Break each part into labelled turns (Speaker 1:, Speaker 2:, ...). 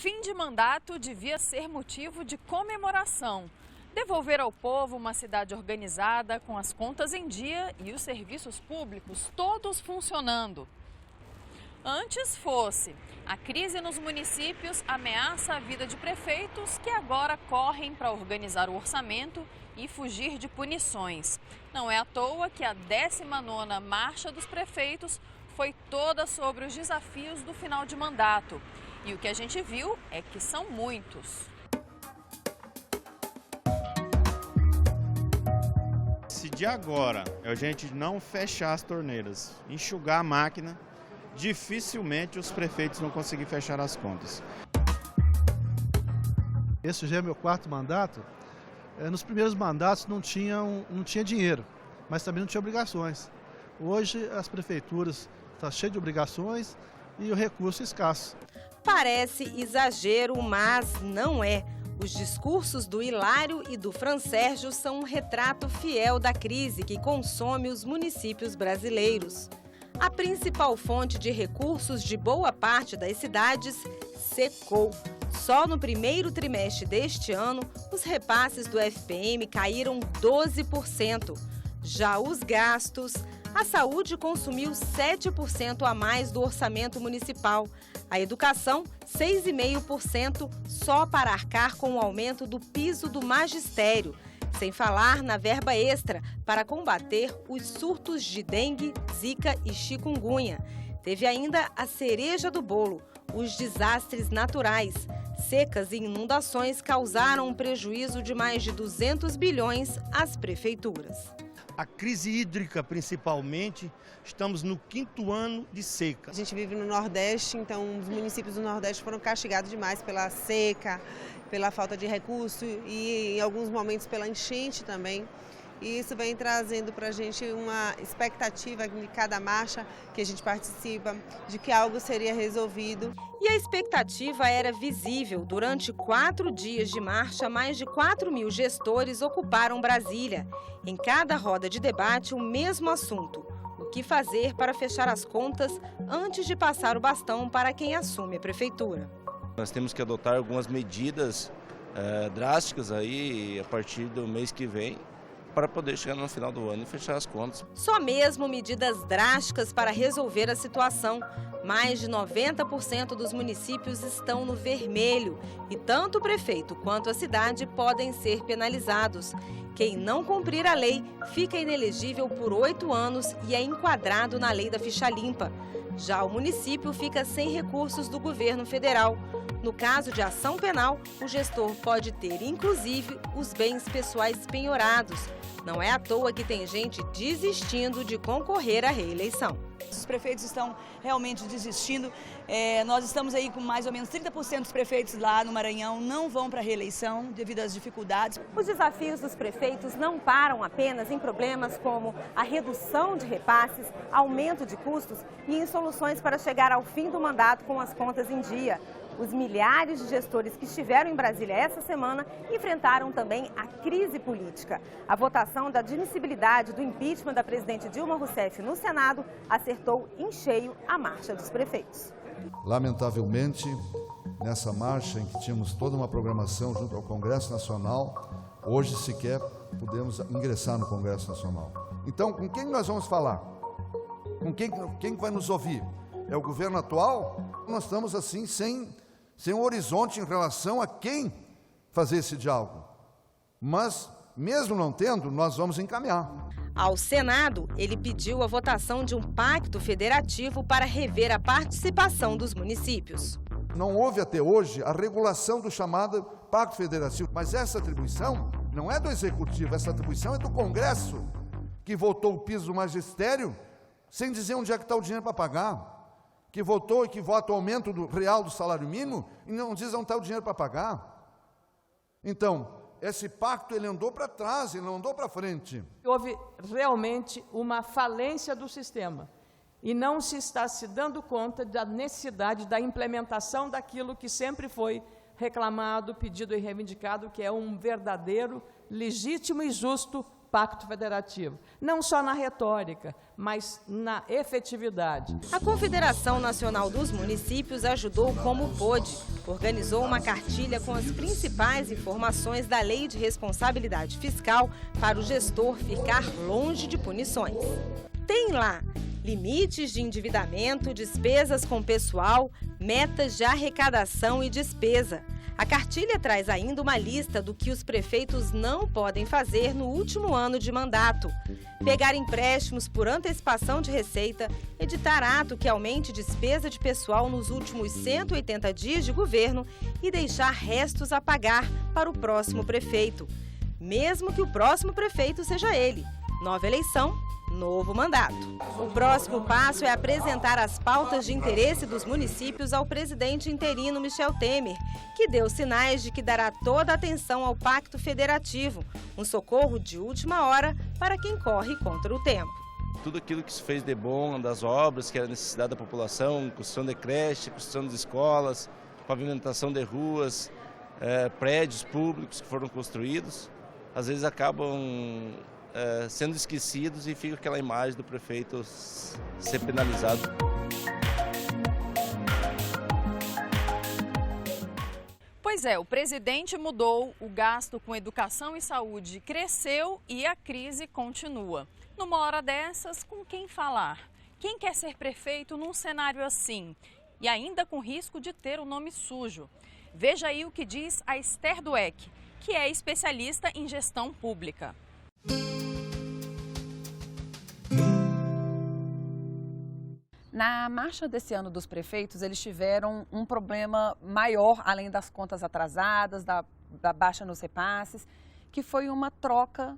Speaker 1: Fim de mandato devia ser motivo de comemoração. Devolver ao povo uma cidade organizada, com as contas em dia e os serviços públicos todos funcionando. Antes fosse. A crise nos municípios ameaça a vida de prefeitos que agora correm para organizar o orçamento e fugir de punições. Não é à toa que a 19ª Marcha dos Prefeitos foi toda sobre os desafios do final de mandato. E o que a gente viu é que são muitos.
Speaker 2: Se de agora a gente não fechar as torneiras, enxugar a máquina, dificilmente os prefeitos vão conseguir fechar as contas.
Speaker 3: Esse já é meu 4º mandato. Nos primeiros mandatos não tinha dinheiro, mas também não tinha obrigações. Hoje as prefeituras estão cheias de obrigações e o recurso é escasso.
Speaker 4: Parece exagero, mas não é. Os discursos do Hilário e do Fransérgio são um retrato fiel da crise que consome os municípios brasileiros. A principal fonte de recursos de boa parte das cidades secou. Só no primeiro trimestre deste ano, os repasses do FPM caíram 12%. Já os gastos, a saúde consumiu 7% a mais do orçamento municipal. A educação, 6,5% só para arcar com o aumento do piso do magistério. Sem falar na verba extra para combater os surtos de dengue, zika e chikungunya. Teve ainda a cereja do bolo, os desastres naturais. Secas e inundações causaram um prejuízo de mais de 200 bilhões às prefeituras.
Speaker 5: A crise hídrica, principalmente, estamos no 5º ano de seca.
Speaker 6: A gente vive no Nordeste, então os municípios do Nordeste foram castigados demais pela seca, pela falta de recurso e, em alguns momentos, pela enchente também. E isso vem trazendo para a gente uma expectativa de cada marcha que a gente participa, de que algo seria resolvido.
Speaker 4: E a expectativa era visível. Durante 4 dias de marcha, mais de 4.000 gestores ocuparam Brasília. Em cada roda de debate, o mesmo assunto: o que fazer para fechar as contas antes de passar o bastão para quem assume a prefeitura.
Speaker 7: Nós temos que adotar algumas medidas drásticas aí a partir do mês que vem, para poder chegar no final do ano e fechar as contas.
Speaker 4: Só mesmo medidas drásticas para resolver a situação. Mais de 90% dos municípios estão no vermelho e tanto o prefeito quanto a cidade podem ser penalizados. Quem não cumprir a lei fica inelegível por 8 anos e é enquadrado na lei da ficha limpa. Já o município fica sem recursos do governo federal. No caso de ação penal, o gestor pode ter, inclusive, os bens pessoais penhorados. Não é à toa que tem gente desistindo de concorrer à reeleição.
Speaker 8: Os prefeitos estão realmente desistindo. Nós estamos aí com mais ou menos 30% dos prefeitos lá no Maranhão não vão para a reeleição devido às dificuldades.
Speaker 4: Os desafios dos prefeitos não param apenas em problemas como a redução de repasses, aumento de custos e em soluções para chegar ao fim do mandato com as contas em dia. Os milhares de gestores que estiveram em Brasília essa semana enfrentaram também a crise política. A votação da admissibilidade do impeachment da presidente Dilma Rousseff no Senado acertou em cheio a marcha dos prefeitos.
Speaker 9: Lamentavelmente, nessa marcha em que tínhamos toda uma programação junto ao Congresso Nacional, hoje sequer podemos ingressar no Congresso Nacional. Então, com quem nós vamos falar? Com quem vai nos ouvir? É o governo atual? Nós estamos assim sem um horizonte em relação a quem fazer esse diálogo. Mas, mesmo não tendo, nós vamos encaminhar.
Speaker 4: Ao Senado, ele pediu a votação de um pacto federativo para rever a participação dos municípios.
Speaker 9: Não houve até hoje a regulação do chamado pacto federativo, mas essa atribuição não é do Executivo, essa atribuição é do Congresso, que votou o piso do magistério sem dizer onde é que está o dinheiro para pagar. Que votou e que vota o aumento real do salário mínimo e não diz onde está o dinheiro para pagar. Então, esse pacto ele andou para trás, ele não andou para frente.
Speaker 10: Houve realmente uma falência do sistema e não se está se dando conta da necessidade da implementação daquilo que sempre foi reclamado, pedido e reivindicado, que é um verdadeiro, legítimo e justo Pacto Federativo, não só na retórica, mas na efetividade.
Speaker 4: A Confederação Nacional dos Municípios ajudou como pôde. Organizou uma cartilha com as principais informações da Lei de Responsabilidade Fiscal para o gestor ficar longe de punições. Tem lá limites de endividamento, despesas com pessoal, metas de arrecadação e despesa. A cartilha traz ainda uma lista do que os prefeitos não podem fazer no último ano de mandato: pegar empréstimos por antecipação de receita, editar ato que aumente despesa de pessoal nos últimos 180 dias de governo e deixar restos a pagar para o próximo prefeito, mesmo que o próximo prefeito seja ele. Nova eleição, novo mandato. O próximo passo é apresentar as pautas de interesse dos municípios ao presidente interino Michel Temer, que deu sinais de que dará toda a atenção ao Pacto Federativo, um socorro de última hora para quem corre contra o tempo.
Speaker 7: Tudo aquilo que se fez de bom, das obras, que era necessidade da população, construção de creche, construção de escolas, pavimentação de ruas, prédios públicos que foram construídos, às vezes acabam sendo esquecidos e fica aquela imagem do prefeito ser penalizado.
Speaker 1: Pois é, o presidente mudou, o gasto com educação e saúde cresceu e a crise continua. Numa hora dessas, com quem falar? Quem quer ser prefeito num cenário assim? E ainda com risco de ter o nome sujo. Veja aí o que diz a Esther Dweck, que é especialista em gestão pública.
Speaker 11: Na marcha desse ano dos prefeitos, eles tiveram um problema maior, além das contas atrasadas, da baixa nos repasses, que foi uma troca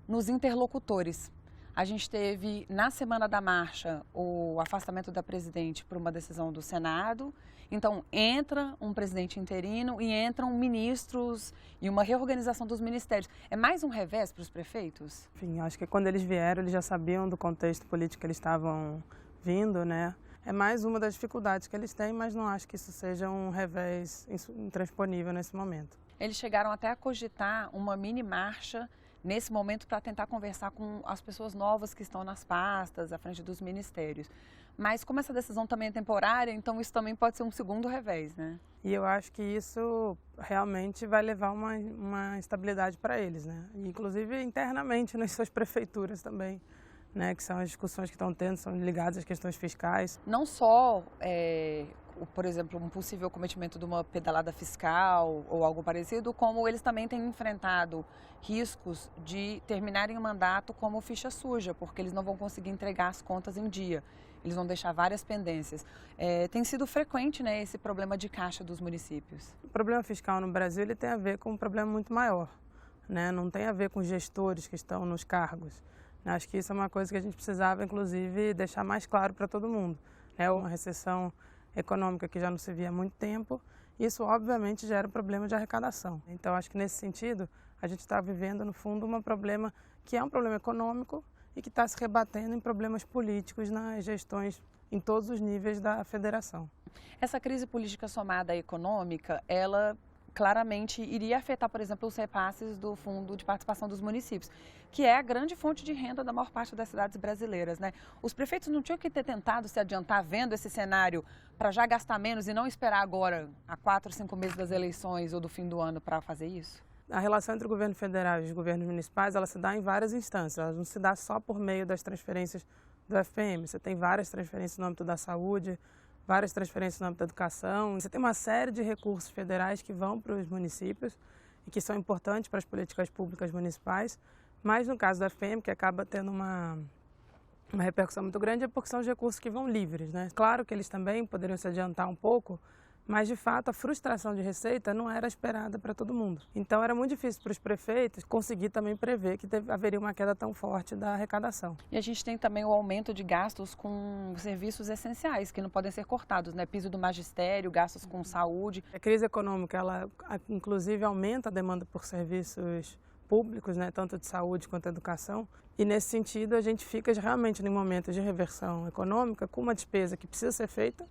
Speaker 11: nos interlocutores. A gente teve, na semana da marcha, o afastamento da presidente por uma decisão do Senado. Então, entra um presidente interino e entram ministros e uma reorganização dos ministérios. É mais um revés para os prefeitos?
Speaker 12: Enfim, acho que quando eles vieram, eles já sabiam do contexto político que eles estavam vindo, né? É mais uma das dificuldades que eles têm, mas não acho que isso seja um revés intransponível nesse momento.
Speaker 11: Eles chegaram até a cogitar uma mini marcha nesse momento para tentar conversar com as pessoas novas que estão nas pastas, à frente dos ministérios. Mas como essa decisão também é temporária, então isso também pode ser um segundo revés, né?
Speaker 12: E eu acho que isso realmente vai levar uma instabilidade para eles, né? E, inclusive internamente nas suas prefeituras também, né? Que são as discussões que estão tendo, são ligadas às questões fiscais.
Speaker 11: Não só, por exemplo, um possível cometimento de uma pedalada fiscal ou algo parecido, como eles também têm enfrentado riscos de terminarem o mandato como ficha suja, porque eles não vão conseguir entregar as contas em dia. Eles vão deixar várias pendências. Tem sido frequente, né, esse problema de caixa dos municípios.
Speaker 12: O problema fiscal no Brasil ele tem a ver com um problema muito maior, né? Não tem a ver com gestores que estão nos cargos. Acho que isso é uma coisa que a gente precisava, inclusive, deixar mais claro para todo mundo. É uma recessão econômica que já não se via há muito tempo. Isso, obviamente, gera um problema de arrecadação. Então, acho que, nesse sentido, a gente está vivendo, no fundo, um problema que é um problema econômico e que está se rebatendo em problemas políticos nas gestões em todos os níveis da federação.
Speaker 11: Essa crise política somada à econômica, ela claramente iria afetar, por exemplo, os repasses do Fundo de Participação dos Municípios, que é a grande fonte de renda da maior parte das cidades brasileiras, né? Os prefeitos não tinham que ter tentado se adiantar vendo esse cenário para já gastar menos e não esperar agora, a 4 ou 5 meses das eleições ou do fim do ano, para fazer isso?
Speaker 12: A relação entre o governo federal e os governos municipais, ela se dá em várias instâncias, ela não se dá só por meio das transferências do FPM. Você tem várias transferências no âmbito da saúde, várias transferências no âmbito da educação. Você tem uma série de recursos federais que vão para os municípios e que são importantes para as políticas públicas municipais, mas no caso da FPM, que acaba tendo uma repercussão muito grande, é porque são os recursos que vão livres, né? Claro que eles também poderiam se adiantar um pouco, mas de fato a frustração de receita não era esperada para todo mundo. Então era muito difícil para os prefeitos conseguir também prever que haveria uma queda tão forte da arrecadação.
Speaker 11: E a gente tem também o aumento de gastos com serviços essenciais, que não podem ser cortados, né? Piso do magistério, gastos com saúde.
Speaker 12: A crise econômica, ela inclusive aumenta a demanda por serviços públicos, né? Tanto de saúde quanto de educação. E nesse sentido a gente fica realmente em momento de reversão econômica com uma despesa que precisa ser feita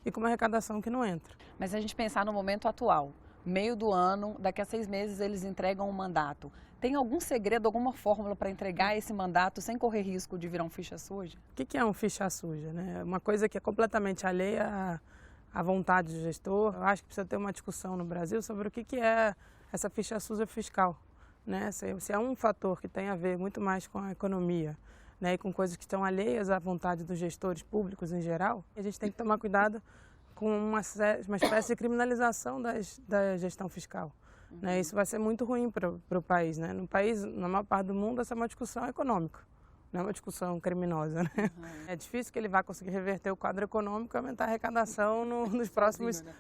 Speaker 12: e com uma arrecadação que não entra.
Speaker 11: Mas se a gente pensar no momento atual, meio do ano, daqui a 6 meses eles entregam um mandato. Tem algum segredo, alguma fórmula para entregar esse mandato sem correr risco de virar um ficha suja?
Speaker 12: O que é um ficha suja, né? Uma coisa que é completamente alheia à vontade do gestor. Eu acho que precisa ter uma discussão no Brasil sobre o que é essa ficha suja fiscal, né? Se é um fator que tem a ver muito mais com a economia, né, e com coisas que estão alheias à vontade dos gestores públicos em geral, a gente tem que tomar cuidado com uma espécie de criminalização da gestão fiscal. Né? Isso vai ser muito ruim para o país. Né? No país, na maior parte do mundo, essa é uma discussão econômica, não é uma discussão criminosa. Né? É difícil que ele vá conseguir reverter o quadro econômico e aumentar a arrecadação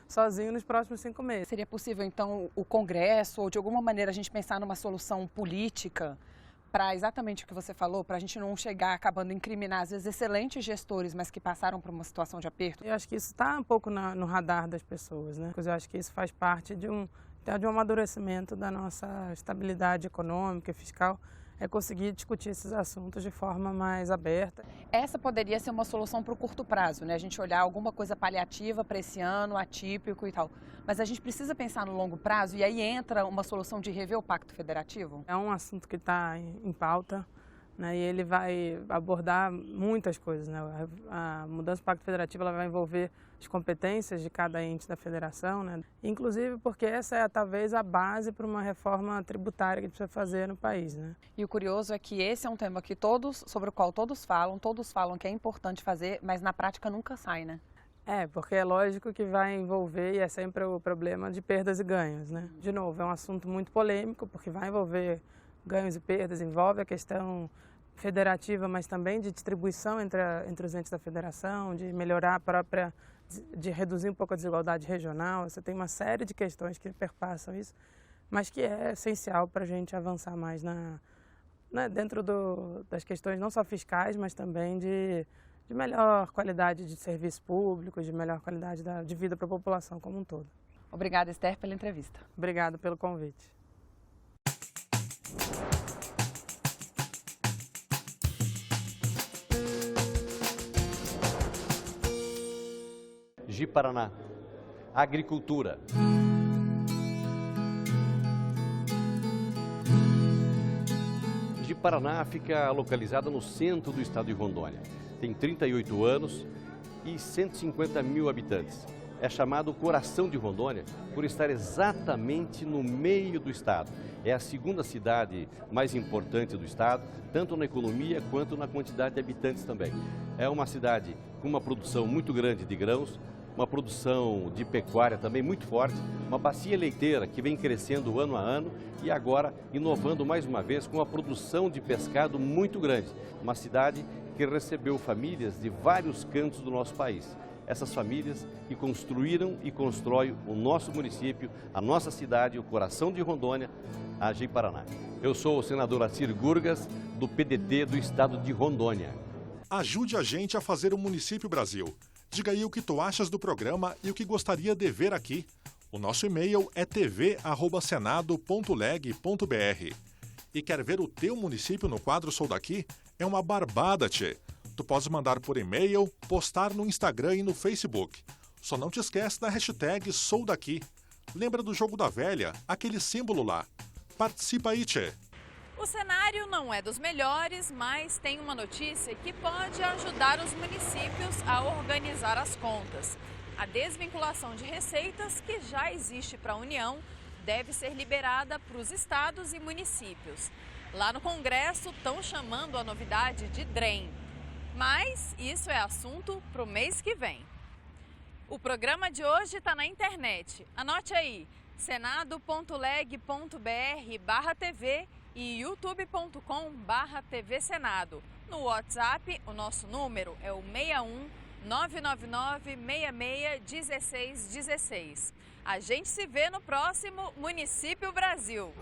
Speaker 12: sozinho nos próximos 5 meses.
Speaker 11: Seria possível, então, o Congresso, ou de alguma maneira a gente pensar numa solução política para exatamente o que você falou, para a gente não chegar acabando incriminar, às vezes, excelentes gestores, mas que passaram por uma situação de aperto?
Speaker 12: Eu acho que isso está um pouco no radar das pessoas, né? Eu acho que isso faz parte de um amadurecimento da nossa estabilidade econômica e fiscal, é conseguir discutir esses assuntos de forma mais aberta.
Speaker 11: Essa poderia ser uma solução para o curto prazo, né? A gente olhar alguma coisa paliativa para esse ano, atípico e tal. Mas a gente precisa pensar no longo prazo e aí entra uma solução de rever o Pacto Federativo?
Speaker 12: É um assunto que está em pauta, né? E ele vai abordar muitas coisas, né? A mudança do Pacto Federativo ela vai envolver as competências de cada ente da federação, né? Inclusive porque essa é talvez a base para uma reforma tributária que a gente precisa fazer no país, né?
Speaker 11: E o curioso é que esse é um tema que sobre o qual todos falam que é importante fazer, mas na prática nunca sai, né?
Speaker 12: Porque é lógico que vai envolver, e é sempre o problema de perdas e ganhos, né? De novo, é um assunto muito polêmico, porque vai envolver ganhos e perdas, envolve a questão federativa, mas também de distribuição entre os entes da federação, de melhorar de reduzir um pouco a desigualdade regional. Você tem uma série de questões que perpassam isso, mas que é essencial para a gente avançar mais dentro das questões não só fiscais, mas também de melhor qualidade de serviço público, de melhor qualidade de vida para a população como um todo.
Speaker 11: Obrigada, Esther, pela entrevista.
Speaker 12: Obrigada pelo convite.
Speaker 13: Ji-Paraná, agricultura. Ji-Paraná fica localizada no centro do estado de Rondônia. Tem 38 anos e 150 mil habitantes. É chamado Coração de Rondônia por estar exatamente no meio do estado. É a segunda cidade mais importante do estado, tanto na economia quanto na quantidade de habitantes também. É uma cidade com uma produção muito grande de grãos, uma produção de pecuária também muito forte, uma bacia leiteira que vem crescendo ano a ano e agora inovando mais uma vez com a produção de pescado muito grande. Uma cidade que recebeu famílias de vários cantos do nosso país. Essas famílias que construíram e constroem o nosso município, a nossa cidade, o coração de Rondônia, a Ji-Paraná. Eu sou o senador Acir Gurgas, do PDT do estado de Rondônia.
Speaker 14: Ajude a gente a fazer o Município Brasil. Diga aí o que tu achas do programa e o que gostaria de ver aqui. O nosso e-mail é tv@senado.leg.br. E quer ver o teu município no quadro Sou Daqui? É uma barbada, tchê. Tu podes mandar por e-mail, postar no Instagram e no Facebook. Só não te esquece da hashtag Sou Daqui. Lembra do jogo da velha, aquele símbolo lá. Participa aí, tchê.
Speaker 1: O cenário não é dos melhores, mas tem uma notícia que pode ajudar os municípios a organizar as contas. A desvinculação de receitas, que já existe para a União, deve ser liberada para os estados e municípios. Lá no Congresso estão chamando a novidade de DREM. Mas isso é assunto para o mês que vem. O programa de hoje está na internet. Anote aí, senado.leg.br/TV e youtube.com/TV Senado. No WhatsApp, o nosso número é o 61 999 66 16 16. A gente se vê no próximo Município Brasil.